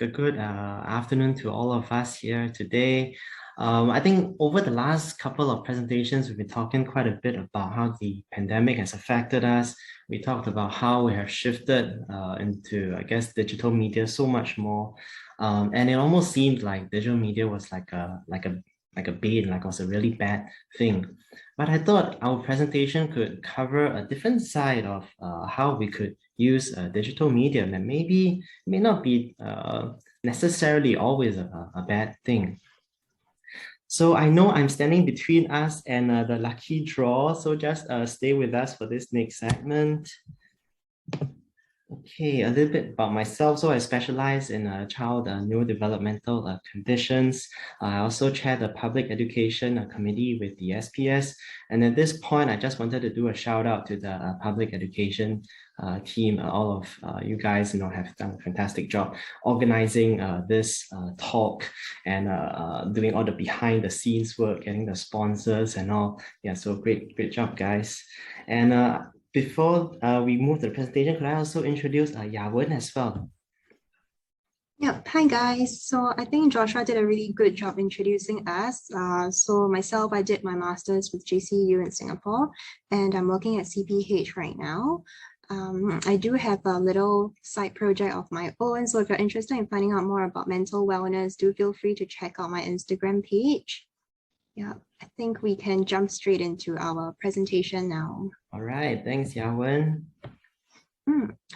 good afternoon to all of us here today. I think over the last couple of presentations, we've been talking quite a bit about how the pandemic has affected us. We talked about how we have shifted into, I guess, digital media so much more. And it almost seemed like digital media was like a bane, like it was a really bad thing. But I thought our presentation could cover a different side of how we could use digital media that maybe may not be necessarily always a bad thing. So I know I'm standing between us and the lucky draw, so just stay with us for this next segment. Okay, a little bit about myself. So I specialize in child neurodevelopmental conditions. I also chair the public education committee with the SPS. And at this point, I just wanted to do a shout out to the public education team. All of you guys, have done a fantastic job organizing this talk and doing all the behind the scenes work, getting the sponsors and all. Yeah, so great job, guys. And before we move to the presentation, could I also introduce Yawen as well? Yeah, hi guys. So I think Joshua did a really good job introducing us. So myself, I did my master's with JCU in Singapore, and I'm working at CPH right now. I do have a little side project of my own. So if you're interested in finding out more about mental wellness, do feel free to check out my Instagram page. Yeah, I think we can jump straight into our presentation now. All right, thanks, Yawen.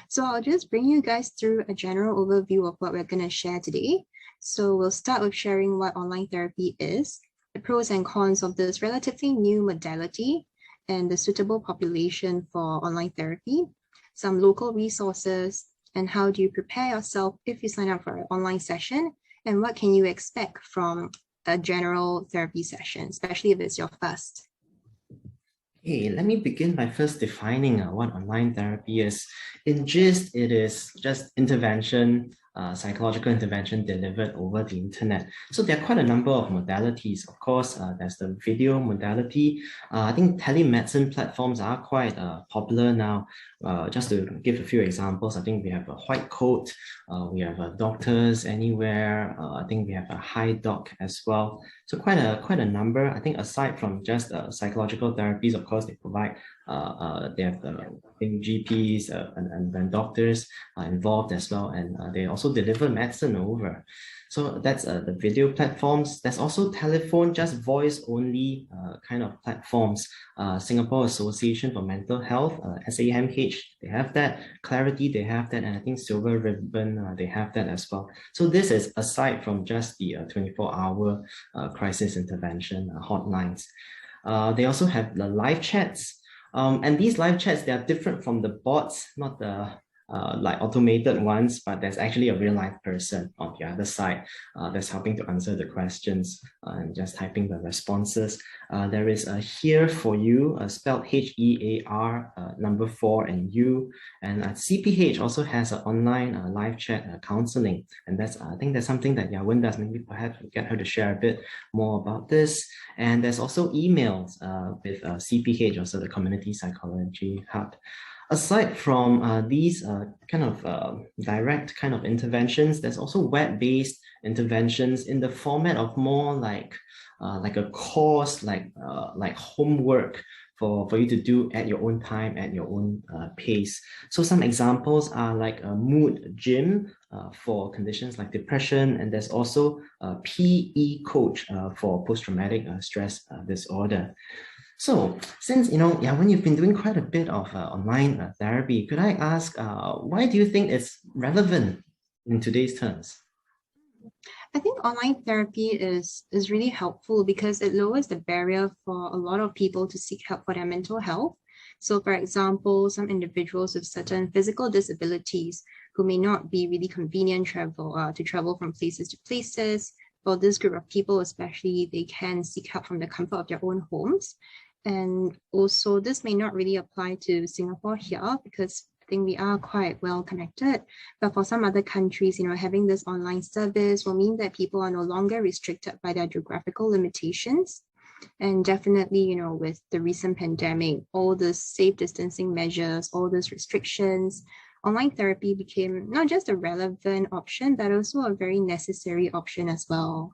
So I'll just bring you guys through a general overview of what we're going to share today. So we'll start with sharing what online therapy is, the pros and cons of this relatively new modality, and the suitable population for online therapy, some local resources, and how do you prepare yourself if you sign up for an online session, and what can you expect from a general therapy session, especially if it's your first. Okay, let me begin by first defining what online therapy is. In gist, it is just intervention, psychological intervention delivered over the internet. So there are quite a number of modalities. Of course, there's the video modality. I think telemedicine platforms are quite popular now. Just to give a few examples, I think we have a White Coat, we have Doctors Anywhere, I think we have a HiDoc as well. So quite a number. I think aside from just psychological therapies, of course, they provide they have GPs and doctors involved as well, and they also deliver medicine over. So that's the video platforms. There's also telephone, just voice only kind of platforms. Singapore Association for Mental Health, SAMH, they have that. Clarity, they have that, and I think Silver Ribbon, they have that as well. So this is aside from just the 24-hour crisis intervention hotlines. They also have the live chats. And these live chats, they are different from the bots, not the like automated ones, but there's actually a real life person on the other side that's helping to answer the questions and just typing the responses. There is a Here For You, spelled HEAR, number 4 and U, and CPH also has an online live chat counseling, and that's I think that's something that Yawen does. Maybe perhaps we'll get her to share a bit more about this. And there's also emails with CPH, also the Community Psychology Hub. Aside from these kind of direct kind of interventions, there's also web-based interventions in the format of more like a course, like homework for you to do at your own time, at your own pace. So some examples are like a mood gym for conditions like depression, and there's also a PE coach for post-traumatic stress disorder. So since, when you've been doing quite a bit of online therapy, could I ask, why do you think it's relevant in today's terms? I think online therapy is really helpful because it lowers the barrier for a lot of people to seek help for their mental health. So for example, some individuals with certain physical disabilities who may not be really convenient to travel from places to places, for this group of people especially, they can seek help from the comfort of their own homes. And also this may not really apply to Singapore here because I think we are quite well connected, but for some other countries, having this online service will mean that people are no longer restricted by their geographical limitations. And definitely, with the recent pandemic, all the safe distancing measures, all those restrictions, online therapy became not just a relevant option, but also a very necessary option as well.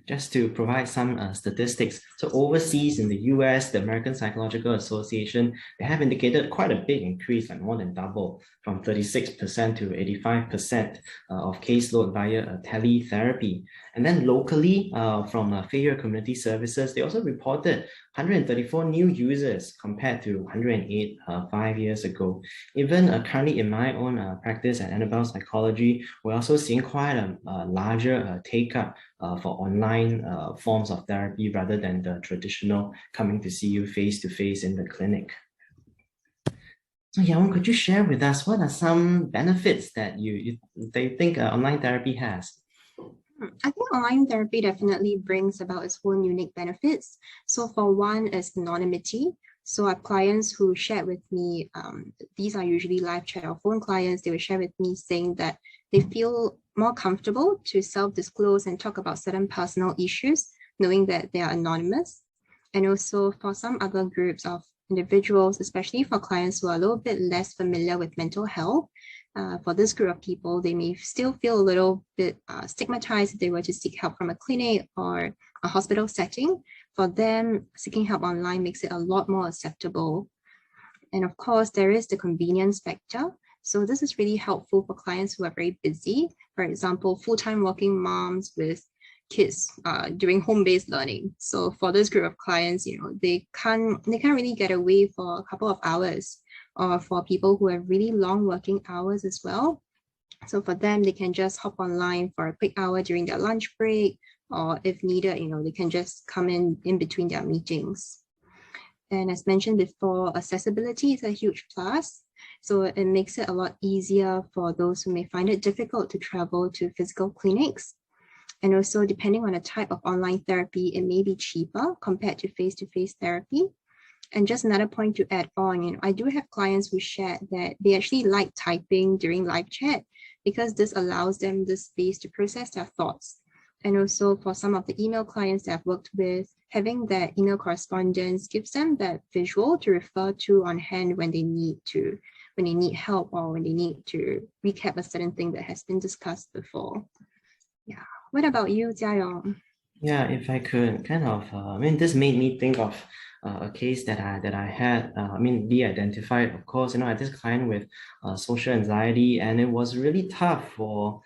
Just to provide some statistics, so overseas in the US, the American Psychological Association, they have indicated quite a big increase, like more than double, from 36% to 85% of caseload via teletherapy. And then locally, from Failure Community Services, they also reported 134 new users compared to 108 5 years ago. Even currently in my own practice at Annabelle Psychology, we're also seeing quite a larger take-up for online forms of therapy rather than the traditional coming to see you face-to-face in the clinic. So Jiayong, could you share with us what are some benefits that they think online therapy has? I think online therapy definitely brings about its own unique benefits. So for one is anonymity. So our clients who shared with me, these are usually live chat or phone clients, they will share with me saying that they feel more comfortable to self-disclose and talk about certain personal issues, knowing that they are anonymous. And also for some other groups of individuals, especially for clients who are a little bit less familiar with mental health, for this group of people, they may still feel a little bit stigmatized if they were to seek help from a clinic or a hospital setting. For them, seeking help online makes it a lot more acceptable. And of course, there is the convenience factor. So this is really helpful for clients who are very busy. For example, full-time working moms with kids doing home-based learning. So for this group of clients, they can't really get away for a couple of hours, or for people who have really long working hours as well. So for them, they can just hop online for a quick hour during their lunch break, or if needed, they can just come in between their meetings. And as mentioned before, accessibility is a huge plus. So it makes it a lot easier for those who may find it difficult to travel to physical clinics. And also, depending on the type of online therapy, it may be cheaper compared to face-to-face therapy. And just another point to add on, I do have clients who shared that they actually like typing during live chat because this allows them the space to process their thoughts. And also for some of the email clients that I've worked with, having that email correspondence gives them that visual to refer to on hand when they need help, or when they need to recap a certain thing that has been discussed before. Yeah. What about you, Jiayong? Yeah, if I could kind of, this made me think of a case that I had, de-identified, of course, I had this client with social anxiety, and it was really tough for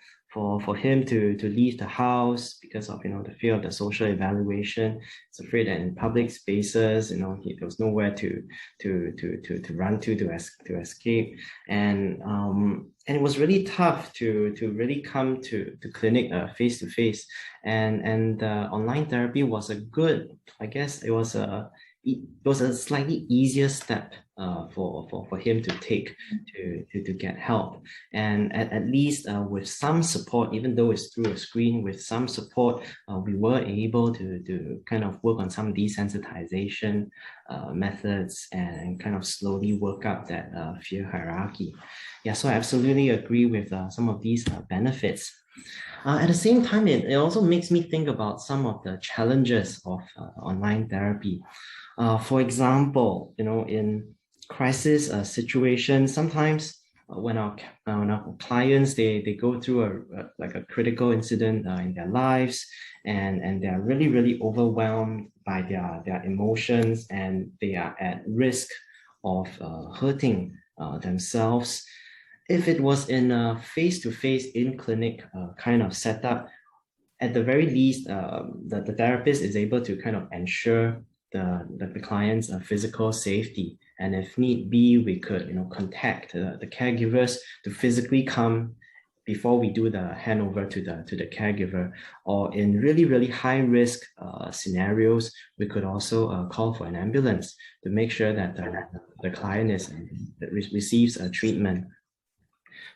him to leave the house because of, the fear of the social evaluation. He's afraid that in public spaces, there was nowhere to run to escape. And it was really tough to really come to clinic face to face. And online therapy was a good, I guess it was a slightly easier step for him to take to get help. And at least with some support, even though it's through a screen, with some support, we were able to kind of work on some desensitization methods and kind of slowly work up that fear hierarchy. Yeah, so I absolutely agree with some of these benefits. At the same time, it also makes me think about some of the challenges of online therapy. For example, in crisis situations, sometimes when our clients they go through a critical incident in their lives, and they're really overwhelmed by their emotions, and they are at risk of hurting themselves. If it was in a face-to-face in-clinic kind of setup, at the very least, the therapist is able to kind of ensure the client's physical safety. And if need be, we could contact the caregivers to physically come before we do the handover to the caregiver. Or in really high risk scenarios, we could also call for an ambulance to make sure that the client receives treatment.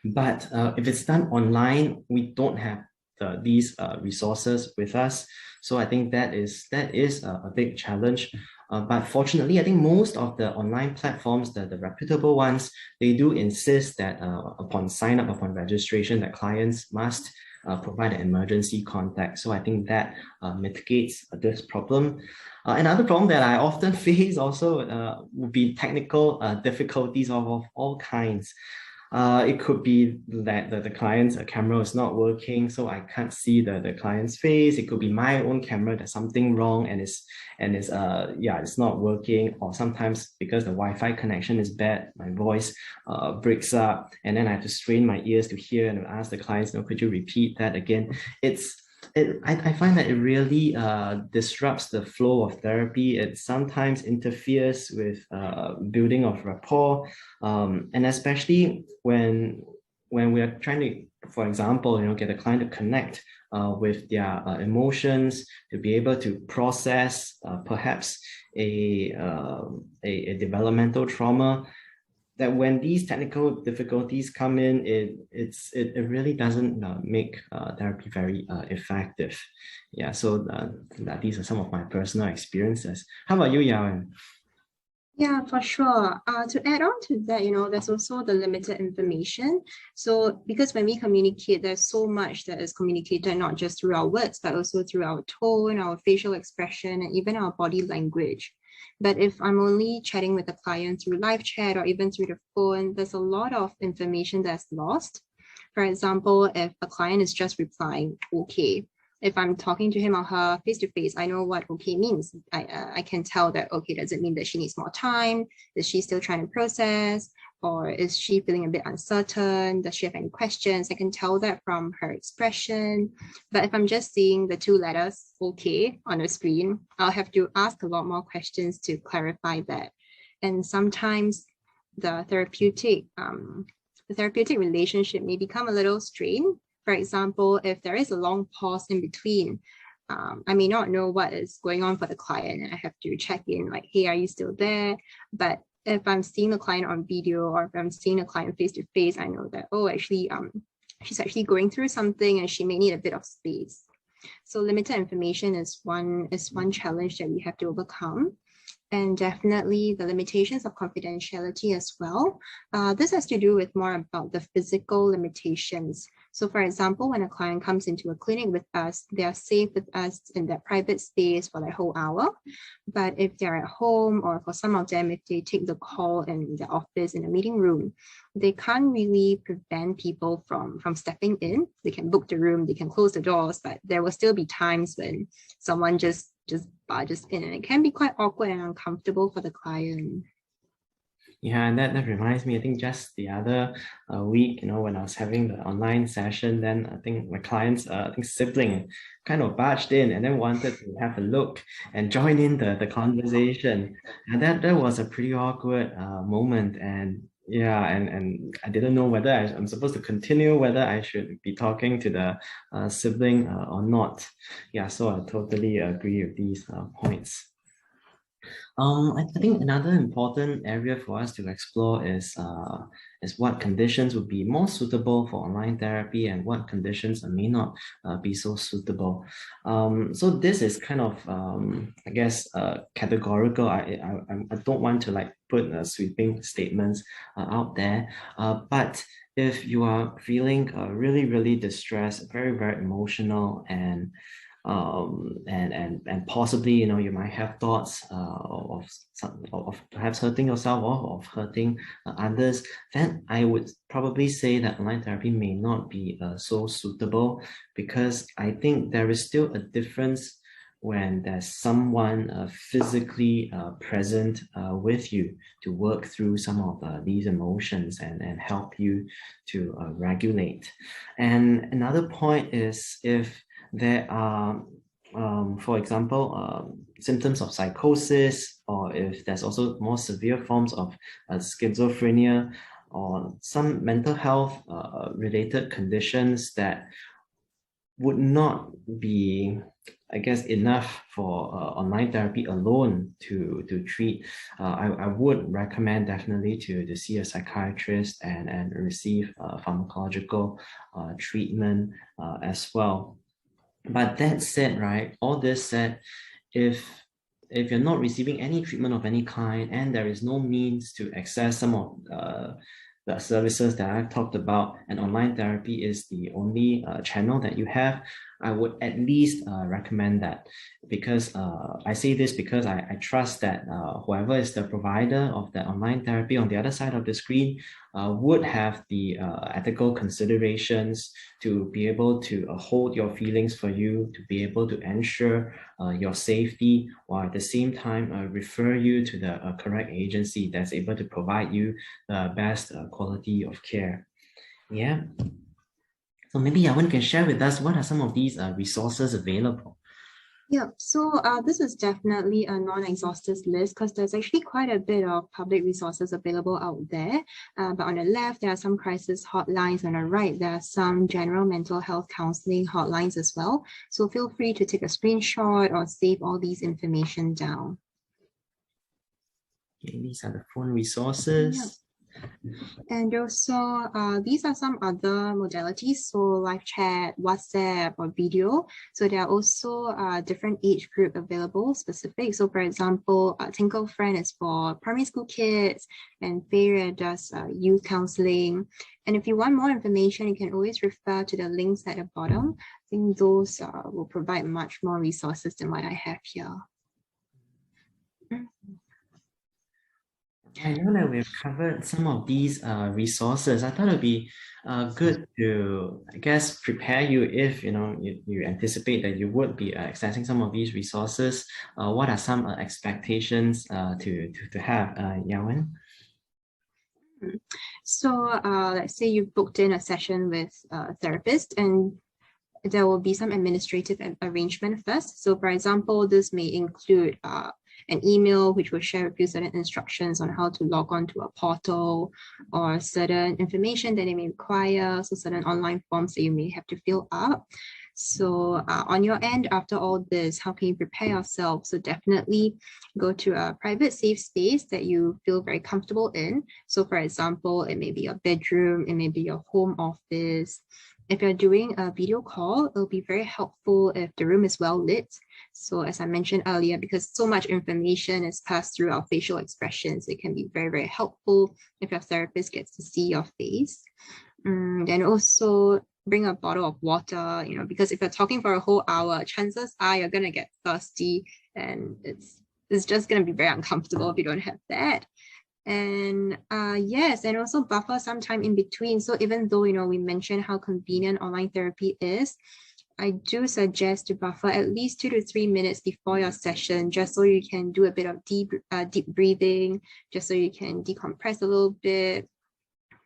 But if it's done online, we don't have these resources with us. So I think that is a big challenge. But fortunately, I think most of the online platforms, the reputable ones, they do insist that upon sign up, upon registration, that clients must provide an emergency contact. So I think that mitigates this problem. Another problem that I often face also would be technical difficulties of all kinds. It could be that the client's camera is not working, so I can't see the client's face. It could be my own camera, there's something wrong and it's not working. Or sometimes because the Wi-Fi connection is bad, my voice breaks up, and then I have to strain my ears to hear and ask the clients, could you repeat that again? I find that it really disrupts the flow of therapy. It sometimes interferes with building of rapport, and especially when we are trying to, for example, get a client to connect with their emotions, to be able to process perhaps a developmental trauma. That when these technical difficulties come in, it really doesn't make therapy very effective. Yeah, so these are some of my personal experiences. How about you, Yawen? Yeah, for sure. To add on to that, there's also the limited information. So because when we communicate, there's so much that is communicated, not just through our words, but also through our tone, our facial expression, and even our body language. But if I'm only chatting with a client through live chat or even through the phone, there's a lot of information that's lost. For example, if a client is just replying, okay, if I'm talking to him or her face to face, I know what okay means. I can tell that, okay, does it mean that she needs more time? Is she still trying to process? Or is she feeling a bit uncertain? Does she have any questions? I can tell that from her expression. But if I'm just seeing the two letters, okay, on the screen, I'll have to ask a lot more questions to clarify that. And sometimes the therapeutic relationship may become a little strained. For example, if there is a long pause in between, I may not know what is going on for the client, and I have to check in like, hey, are you still there? But if I'm seeing the client on video, or if I'm seeing a client face to face, I know that, oh, actually, she's actually going through something and she may need a bit of space. So limited information is one challenge that we have to overcome. And definitely the limitations of confidentiality as well. This has to do with more about the physical limitations. So for example, when a client comes into a clinic with us, they are safe with us in that private space for the whole hour. But if they're at home, or for some of them, if they take the call in the office, in a meeting room, they can't really prevent people from stepping in. They can book the room, they can close the doors, but there will still be times when someone just barges in, and it can be quite awkward and uncomfortable for the client. Yeah, and that reminds me, I think just the other week, when I was having the online session, then I think my client's sibling kind of barged in and then wanted to have a look and join in the conversation. And that was a pretty awkward moment. And yeah, and I didn't know whether I'm supposed to continue, whether I should be talking to the sibling or not. Yeah, so I totally agree with these points. I think another important area for us to explore is what conditions would be more suitable for online therapy and what conditions may not be so suitable. So this is kind of, I guess, categorical. I don't want to like put sweeping statements out there, but if you are feeling really, really distressed, very, very emotional, and possibly you might have thoughts of perhaps hurting yourself or of hurting others, then I would probably say that online therapy may not be so suitable, because I think there is still a difference when there's someone physically present with you to work through some of these emotions and help you to regulate. And another point is, if there are, for example, symptoms of psychosis, or if there's also more severe forms of schizophrenia or some mental health related conditions that would not be, I guess, enough for online therapy alone to treat, I would recommend definitely to see a psychiatrist and receive pharmacological treatment as well. But that said, right, all this said, if you're not receiving any treatment of any kind and there is no means to access some of the services that I've talked about, and online therapy is the only channel that you have, I would at least recommend that, because I say this because I trust that whoever is the provider of that online therapy on the other side of the screen would have the ethical considerations to be able to hold your feelings for you, to be able to ensure your safety, while at the same time refer you to the correct agency that's able to provide you the best quality of care. Yeah. So maybe Yawen can share with us what are some of these resources available. Yeah, so this is definitely a non-exhaustive list because there's actually quite a bit of public resources available out there. But on the left, there are some crisis hotlines. On the right, there are some general mental health counseling hotlines as well. So feel free to take a screenshot or save all these information down. Okay, these are the phone resources. Yeah. And also, these are some other modalities, so live chat, WhatsApp, or video. So there are also different age group available specific. So for example, Tinkle Friend is for primary school kids, and Fairia does youth counseling. And if you want more information, you can always refer to the links at the bottom. I think those will provide much more resources than what I have here. I know that we've covered some of these resources. I thought it'd be good to, I guess, prepare you if you anticipate that you would be accessing some of these resources. What are some expectations to have, Yawen? So let's say you've booked in a session with a therapist, and there will be some administrative arrangement first. So for example, this may include an email which will share with you certain instructions on how to log on to a portal, or certain information that they may require, so certain online forms that you may have to fill up. So on your end, after all this, how can you prepare yourself? So definitely go to a private, safe space that you feel very comfortable in. So for example, it may be your bedroom, it may be your home office. If you're doing a video call, it'll be very helpful if the room is well lit. So as I mentioned earlier, because so much information is passed through our facial expressions, it can be very, very helpful if your therapist gets to see your face. Then also bring a bottle of water, because if you're talking for a whole hour, chances are you're going to get thirsty, and it's just going to be very uncomfortable if you don't have that. And yes, and also buffer some time in between. So even though, we mentioned how convenient online therapy is, I do suggest to buffer at least 2 to 3 minutes before your session, just so you can do a bit of deep breathing, just so you can decompress a little bit,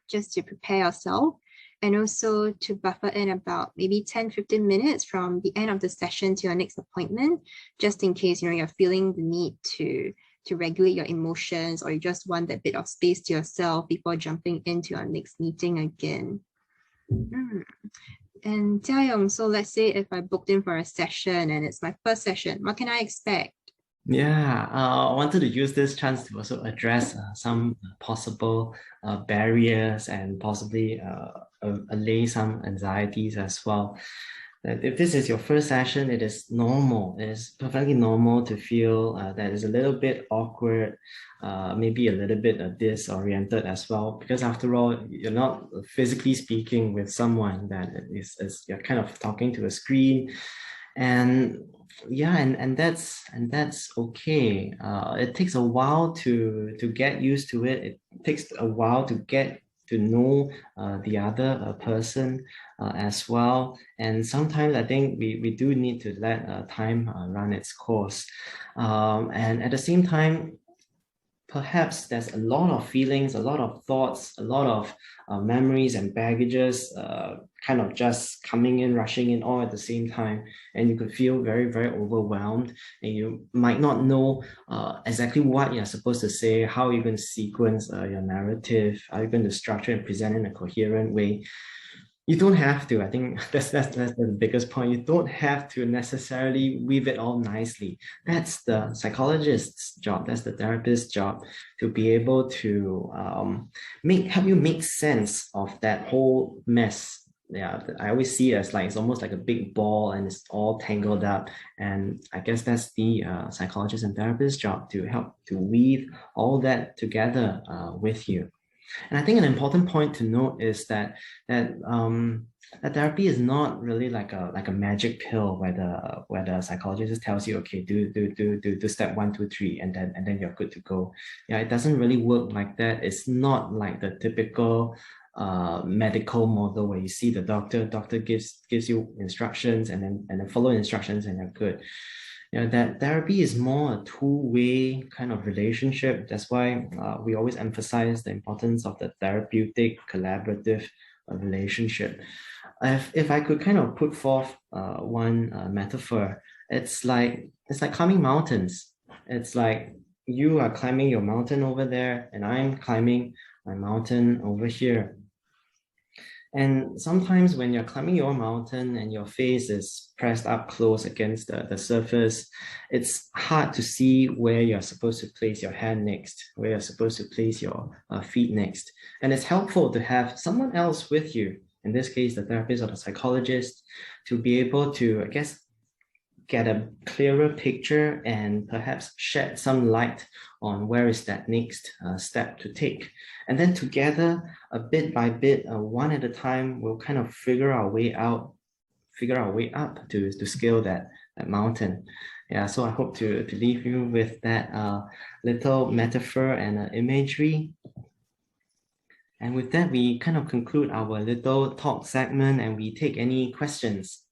just to prepare yourself. And also to buffer in about maybe 10-15 minutes from the end of the session to your next appointment, just in case, you're feeling the need to regulate your emotions, or you just want that bit of space to yourself before jumping into your next meeting again. And Jiayong, so let's say if I booked in for a session and it's my first session, what can I expect? Yeah, I wanted to use this chance to also address some possible barriers and possibly allay some anxieties as well. That if this is your first session, it is normal. It is perfectly normal to feel that it's a little bit awkward, maybe a little bit disoriented as well, because after all, you're not physically speaking with someone, that is you're kind of talking to a screen. And yeah, and that's okay. It takes a while to get used to it. It takes a while to get to know the other person as well. And sometimes I think we do need to let time run its course. And at the same time, perhaps there's a lot of feelings, a lot of thoughts, a lot of memories and baggages kind of just coming in, rushing in all at the same time. And you could feel very, very overwhelmed, and you might not know exactly what you're supposed to say, how you're going to sequence your narrative, how you're going to structure and present in a coherent way. You don't have to. I think that's the biggest point. You don't have to necessarily weave it all nicely. That's the psychologist's job. That's the therapist's job, to be able to help you make sense of that whole mess. Yeah, I always see it as like it's almost like a big ball and it's all tangled up. And I guess that's the psychologist and therapist's job, to help to weave all that together with you. And I think an important point to note is that that therapy is not really like a magic pill where the psychologist tells you, okay, do step 1, 2, 3, and then you're good to go. Yeah, it doesn't really work like that. It's not like the typical medical model where you see the doctor gives you instructions and then follow instructions and you're good. You know, that therapy is more a two-way kind of relationship. That's why we always emphasize the importance of the therapeutic collaborative relationship. If I could kind of put forth one metaphor, it's like climbing mountains. It's like you are climbing your mountain over there and I'm climbing my mountain over here. And sometimes when you're climbing your mountain and your face is pressed up close against the surface, it's hard to see where you're supposed to place your hand next, where you're supposed to place your feet next. And it's helpful to have someone else with you, in this case, the therapist or the psychologist, to be able to, I guess, get a clearer picture and perhaps shed some light on where is that next step to take. And then together, a bit by bit, one at a time, we'll kind of figure our way up to scale that mountain. Yeah, so I hope to leave you with that little metaphor and imagery. And with that, we kind of conclude our little talk segment and we take any questions.